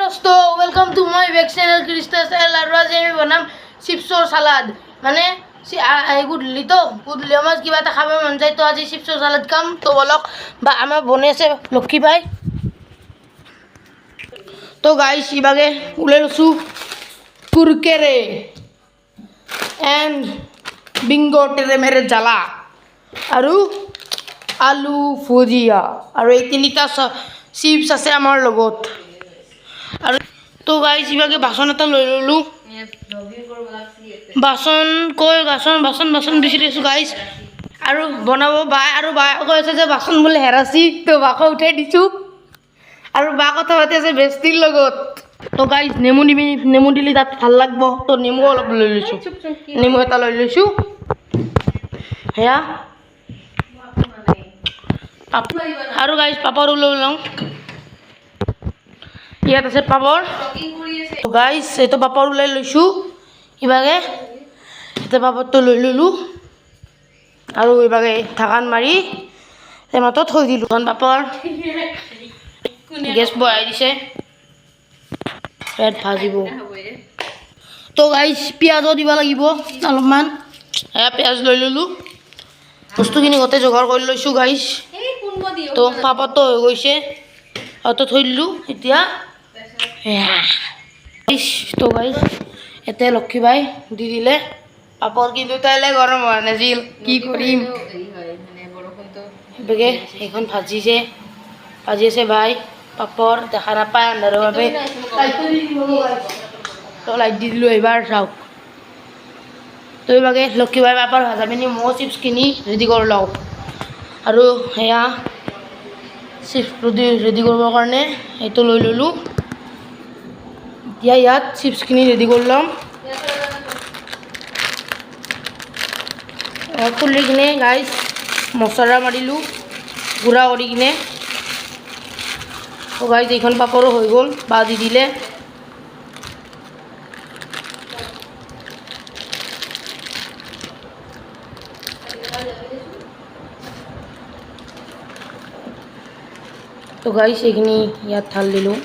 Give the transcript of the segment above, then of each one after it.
दोस्तों welcome to my web channel क्रिस्टस एल और आज আমি বনাম চিপছৰ সালাদ মানে গুডলি তো গুডলি আমাৰ কিবা এটা খাব মন যায় তো আজি চিপছৰ সালাদ খাম তো বলক বা আমার বনে আছে লক্ষ্মী ভাই তো গাইস ইবাগে উলে লসু কুরকুরে এন্ড বিঙ্গো টেরে মেরে জ্বালা আৰু আলু ভুজিয়া আৰু এই তিনিটা চিপছ আছে আমাৰ লগত আৰু তো গাইস ইবাগে বাসন এটা লৈ ললো বাসন কই বাসন বিচাৰিছো গাইস আৰু বনাব বাই আৰু বাই কৈছে যে বাসন বলে হেৰাছি তো বাক উঠাই দিছো আৰু বা কথা পাতি আছে বেষ্টিৰ লগত তো গাইস নেমু দিলি তাত ভাল লাগব তো নেমু অলপ লৈ লৈছো নেমু এটা লৈ লৈছো হেয়া আৰু গাইস পাপড় লৈ লওঁ ইয়াত আছে পাপড় তো গাইস এইটো পাপড় ওলাই লৈছো ইবাগে এটা পাপড়টো লৈ ললো আৰু ইবাগে ঢাকন মাৰি এমাতো থৈ দিলো ধন পাপড় গেছ বহাই দিছে পেট ভাজিব তো গাইস পিয়াজও দিব লাগিব অলপমান পিয়াজ লৈ ললো বস্তুখিনি গোটেই যোগাৰ কৰি লৈছো গাইস তো পাপড়টো হৈ গৈছে তো থৈ দিলো এতিয়া তো গাইস এতে লক্ষ্মী ভাই দি দিলে পাপড় কিন্তু তাইলে গরম হয় নাছিল কি করিম বেগে এখন ভাজিছে ভাই পাপড় দেখা নাপায় আন্ধাৰৰ বাবে তো লাইট দি দিলো এবাৰ চাওক তো এইভাগে লক্ষ্মী ভাই পাপড় ভাজা পিনি মো চিপছ কিনি ৰেডি কৰি লওঁ আৰু সেয়া চিপছ ৰেডি কৰিবৰ কাৰণে এইটো লৈ ললো এতিয়া ইয়াত চিপছখিনি ৰেডি কৰি ল'ম খুলি কিনে গাইস মছলা মাৰিলোঁ গুড়া কৰি কিনে তো গাইস এইখন পাপড়ো হৈ গ'ল বা দি দিলে তো গাইস এইখিনি ইয়াত ঢাল দিলোঁ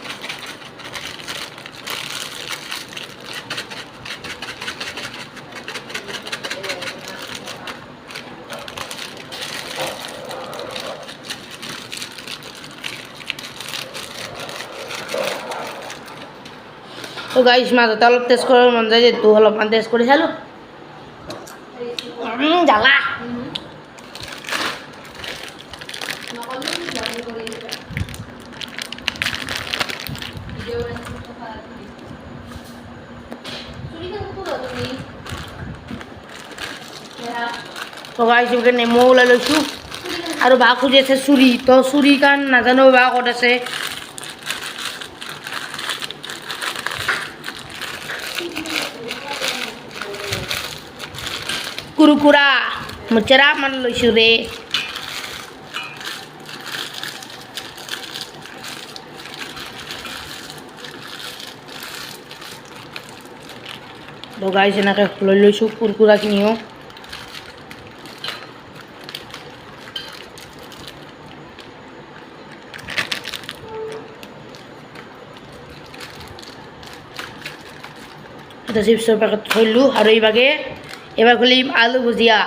তো গাইস মাজতে অলপ টেষ্ট কৰাৰ মন যায় যেহেতু অলপমান টেষ্ট কৰি চালোঁ জ্বালা তো গাইস এইভাগে নেমু ওলাই লৈছোঁ আৰু বা খুজি আছে চুৰি তো চুৰি কাৰণ নাজানো বা ক'ত আছে কুৰকুৰা মুচৰা মান লৈছোঁ ৰে তো গাইস এনেকৈ লৈ লৈছোঁ কুৰকুৰাখিনিও এটা চিপছৰ পেকেট থৈলোঁ আৰু এবাৰ খুলিম আলু ভুজিয়া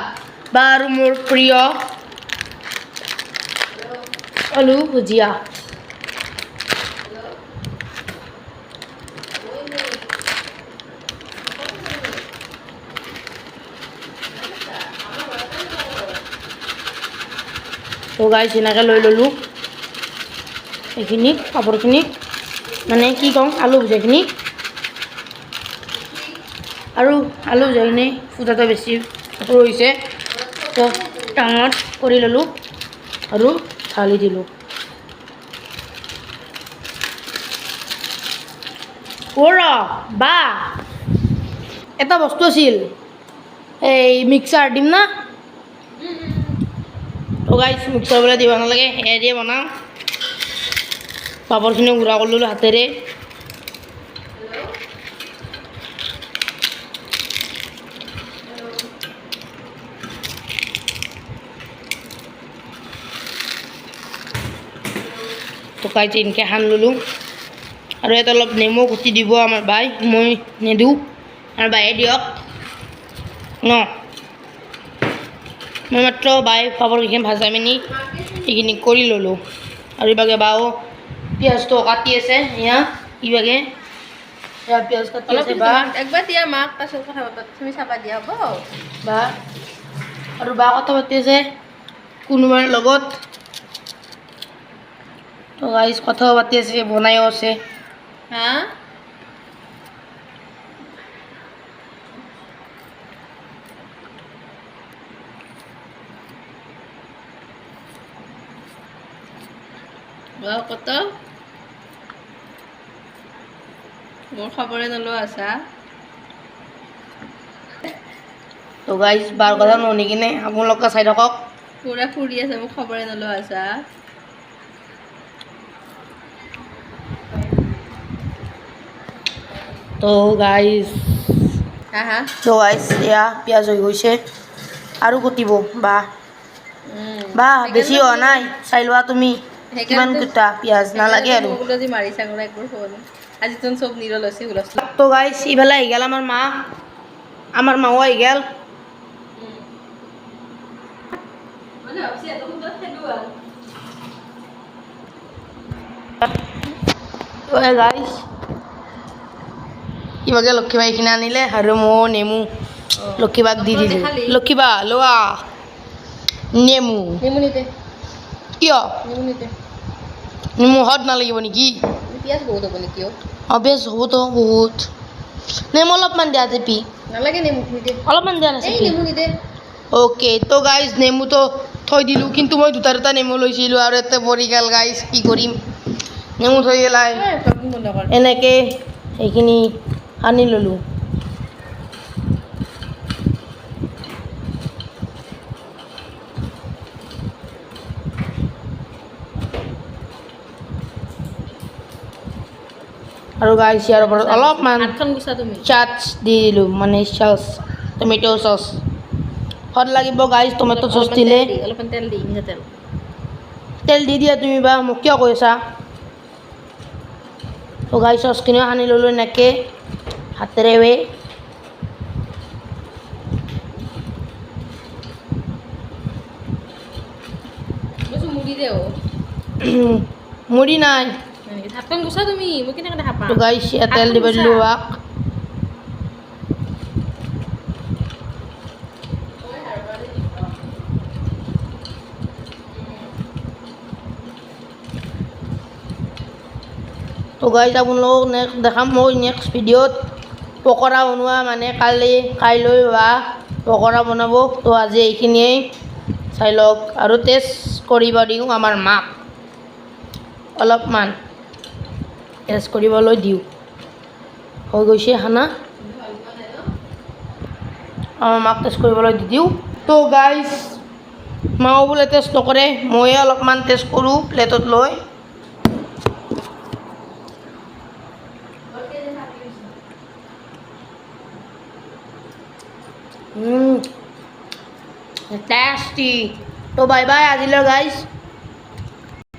বা আৰু মোৰ প্ৰিয় আলু ভুজিয়া তো গাইস এনেকৈ লৈ ল'লোঁ এইখিনি পাপড়খিনি মানে কি কওঁ আলু ভুজিয়াখিনি আৰু আলু ভুজিয়াখিনি ফুটাটো বেছি ৰৈছে তো ডাঙৰ কৰি ল'লোঁ আৰু ঢালি দিলোঁ বা এটা বস্তু আছিল এই মিক্সাৰ দিম না তো গাইস মিক্সাৰ বোলে দিব নালাগে সেয়া দিয়ে বনাওঁ পাপড়খিনি গুড়া কৰি ল'লোঁ হাতেৰে তো গাইস ইনকে হান ললোঁ আৰু ইয়াত অলপ নেমু কুটি দিব আমাৰ বাই, মই নিদিওঁ, আমাৰ বায়ে দিয়ক ন। মই মাত্ৰ বাই পাপৰ কেইখন ভাজা মিনি এইখিনি কৰি ল'লোঁ। আৰু ইভাগে বাও পিঁয়াজটো কাটি আছে, এয়া ইভাগে পিঁয়াজ কাটি আছে বা একবাৰ দিয়া মাক, তাৰপিছত কথা পাতা, তুমি চাবা দিয়া হ'ব বা। আৰু বা কথা পাতি আছে কোনোবাৰ লগত। তো গাইজ কথাও পাতি আছে, বনাইও আছে। হা কত মোৰ খবৰে নলোৱা আছা। তো গাইজ বাৰ কথা নুশুনি কিনে আপোনালোকে চাই থাকক। পুৰা ফুৰি আছে, মোক খবৰে নলোৱা আছা। তো গাইজ হা এয়া পিঁয়াজ হৈ গৈছে আৰু কুটিব বা। বা বেছি হোৱা নাই, চাই লোৱা তুমি কিমান কুটা পিঁয়াজ, নালাগে আৰু। মাৰি চাঙৰা একবোৰ ফোন আজি তোন চব নিৰল হৈছে হুলস্থুল। তো গাইজ ইফালে আহি গ'ল আমাৰ মাও আহি গ'ল। গাইজ ইভাগে লক্ষীবাই এইখিনি আনিলে আৰু মই নেমু লক্ষীবাক দি দিলোঁ। লক্ষীবা লোৱা নেমু। নেমু নিদে, কিয় নেমু নিদে, নেমু সোৱাদ নালাগিব নেকি? পিঁয়াজ বহুত হ'ব নেকি? বেছ হ'বতো বহুত। নেমু অলপমান দিয়া জেপি, নালাগে নেমু নিদে, অলপমান দিয়া নাছিল। নেমু নিদে। অ'কে, তো গাইজ নেমুটো থৈ দিলোঁ, কিন্তু মই দুটা নেমু লৈছিলোঁ আৰু ইয়াতে পৰি গ'ল গাইজ, কি কৰিম। নেমু থৈ গেলাই এনেকৈ সেইখিনি আনি ল'লোঁ। আৰু গাইজ ইয়াৰ ওপৰত অলপমান চাট দি দিলোঁ, মানে চচ, টমেট' চচ। সোৱাদ লাগিব গাইজ টমেট' চচ দিলে। অলপমান তেল দি, মিঠাতেল তেল দি দিয়া তুমি বা, মোক কিয় কৈছা? তো গাইজ চচখিনিও সানি ল'লোঁ এনেকৈ হাতেৰে। মুড়ি নাই। ঢাকন গুছা তুমি, মই কেনেকৈ দেখা পাম? তো গাইজ ইয়াত তেল দিব দিলোঁ বাক। তো গাইজ আপোনালোকক নেক্সট দেখাম মই নেক্সট ভিডিঅ'ত পকৰা বনোৱা, মানে কাইলৈ বা পকৰা বনাব। তো আজি এইখিনিয়েই, চাই লওক আৰু টেষ্ট কৰিব দিওঁ আমাৰ মাক, অলপমান টেষ্ট কৰিবলৈ দিওঁ। হৈ গৈছে খানা, আমাৰ মাক টেষ্ট কৰিবলৈ দি দিওঁ। তো গাইজ মাও বোলে টেষ্ট নকৰে, ময়ে অলপমান টেষ্ট কৰোঁ প্লেটত লৈ। টেষ্টি। তো বাই বাই আজিলৈ গাইজ।